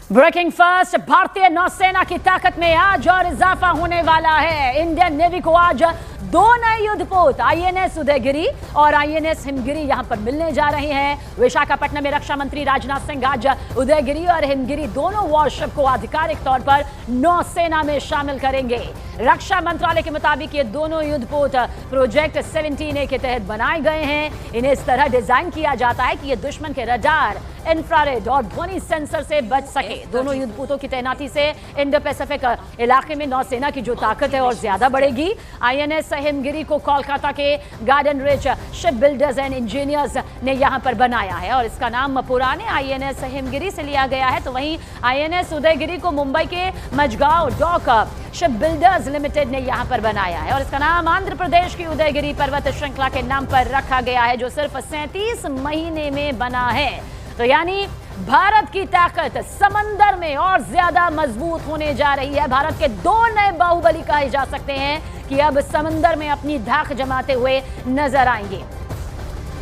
Breaking first, भारतीय नौसेना की ताकत में आज और इजाफा होने वाला है। इंडियन नेवी को आज दो नए युद्धपोत आईएनएस उदयगिरी और आईएनएस हिमगिरी यहां पर मिलने जा रहे हैं। विशाखापट्टनम में रक्षा मंत्री राजनाथ सिंह आज उदयगिरी और हिमगिरी दोनों वॉरशिप को आधिकारिक तौर पर नौसेना में शामिल करेंगे। रक्षा मंत्रालय के मुताबिक ये दोनों युद्धपोत प्रोजेक्ट 17A के तहत बनाए गए हैं। इन्हें इस तरह डिजाइन किया जाता है कि ये दुश्मन के रडार, इंफ्रारेड और ध्वनि सेंसर से बच सके। दोनों युद्धपोतों की तैनाती से इंडो पैसिफिक इलाके में नौसेना की जो ताकत है और ज्यादा बढ़ेगी। आईएनएस हिमगिरी को कोलकाता के garden rich ship builders and engineers ने यहां पर बनाया है और इसका नाम पुराने आईएनएस हिमगिरी से लिया गया है। तो वहीं आईएनएस उदयगिरी को मुंबई के Mazagon Dock Shipbuilders Limited ने यहां पर बनाया है और इसका नाम आंध्र प्रदेश की उदयगिरी पर्वत श्रृंखला के नाम पर रखा गया है, जो सिर्फ 37 महीने में बना है। तो यानी भारत की ताकत समंदर में और ज्यादा मजबूत होने जा रही है। भारत के दो नए बाहुबली कहे जा सकते हैं कि अब समंदर में अपनी धाक जमाते हुए नजर आएंगे।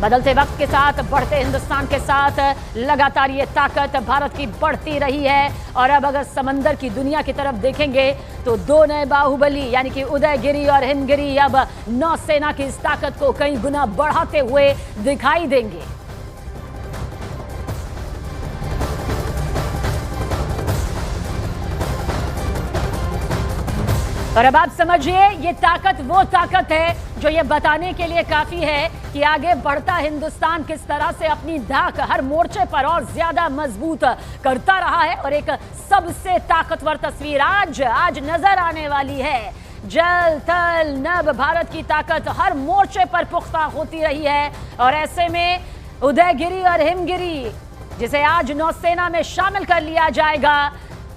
बदलते वक्त के साथ, बढ़ते हिंदुस्तान के साथ लगातार ये ताकत भारत की बढ़ती रही है और अब अगर समंदर की दुनिया की तरफ देखेंगे तो दो नए बाहुबली यानी कि उदयगिरी और हिमगिरी अब नौसेना की इस ताकत को कई गुना बढ़ाते हुए दिखाई देंगे। और अब आप समझिए, ये ताकत वो ताकत है जो ये बताने के लिए काफी है कि आगे बढ़ता हिंदुस्तान किस तरह से अपनी धाक हर मोर्चे पर और ज्यादा मजबूत करता रहा है। और एक सबसे ताकतवर तस्वीर आज नजर आने वाली है। जल थल नभ भारत की ताकत हर मोर्चे पर पुख्ता होती रही है और ऐसे में उदयगिरी और हिमगिरी, जिसे आज नौसेना में शामिल कर लिया जाएगा,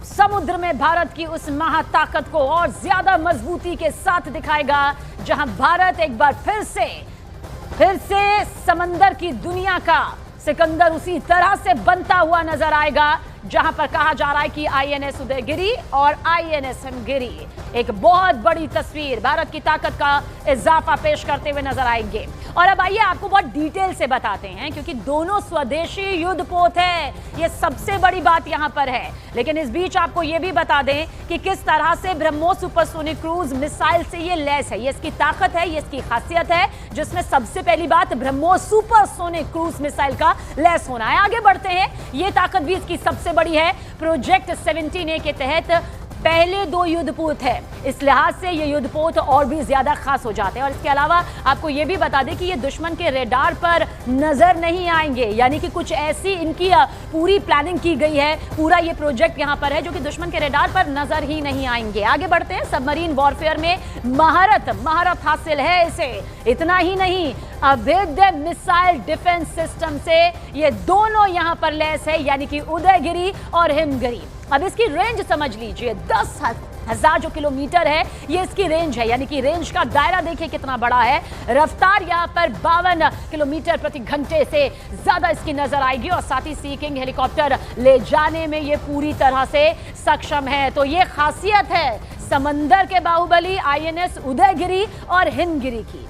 समुद्र में भारत की उस महाताकत को और ज्यादा मजबूती के साथ दिखाएगा, जहां भारत एक बार फिर से समंदर की दुनिया का सिकंदर उसी तरह से बनता हुआ नजर आएगा, जहां पर कहा जा रहा है कि आईएनएस उदयगिरी और आईएनएस हिमगिरी एक बहुत बड़ी तस्वीर, भारत की ताकत का इजाफा पेश करते हुए नजर आएंगे। और अब आइए आपको बहुत डिटेल से बताते हैं, क्योंकि दोनों स्वदेशी युद्धपोत है, ये सबसे बड़ी बात यहां पर है। लेकिन इस बीच आपको ये भी बता दें कि किस तरह से ब्रह्मोस सुपरसोनिक क्रूज मिसाइल से ये लैस है। ये इसकी ताकत है, ये इसकी खासियत है, जिसमें सबसे पहली बात ब्रह्मोस सुपरसोनिक क्रूज मिसाइल का लैस होना है। आगे बढ़ते हैं, ये ताकत भी इसकी सबसे बड़ी है। प्रोजेक्ट 17A के तहत पहले दो युद्धपोत है, इस लिहाज से ये युद्धपोत और भी ज्यादा खास हो जाते हैं। और इसके अलावा आपको ये भी बता दें कि ये दुश्मन के रेडार पर नजर नहीं आएंगे, यानी कि कुछ ऐसी इनकी पूरी प्लानिंग की गई है, पूरा ये प्रोजेक्ट यहाँ पर है जो कि दुश्मन के रेडार पर नजर ही नहीं आएंगे। आगे बढ़ते हैं, सबमरीन वॉरफेयर में महारत हासिल है इसे। इतना ही नहीं, अभेद्य मिसाइल डिफेंस सिस्टम से ये दोनों यहाँ पर लैस है, यानी कि उदयगिरी और हिमगिरी। अब इसकी रेंज समझ लीजिए, 10,000 जो किलोमीटर है ये इसकी रेंज है, यानी कि रेंज का दायरा देखिए कितना बड़ा है। रफ्तार यहाँ पर 52 किलोमीटर प्रति घंटे से ज्यादा इसकी नजर आएगी और साथ ही सी किंग हेलीकॉप्टर ले जाने में ये पूरी तरह से सक्षम है। तो ये खासियत है समंदर के बाहुबली आईएनएस उदयगिरी और हिमगिरी की।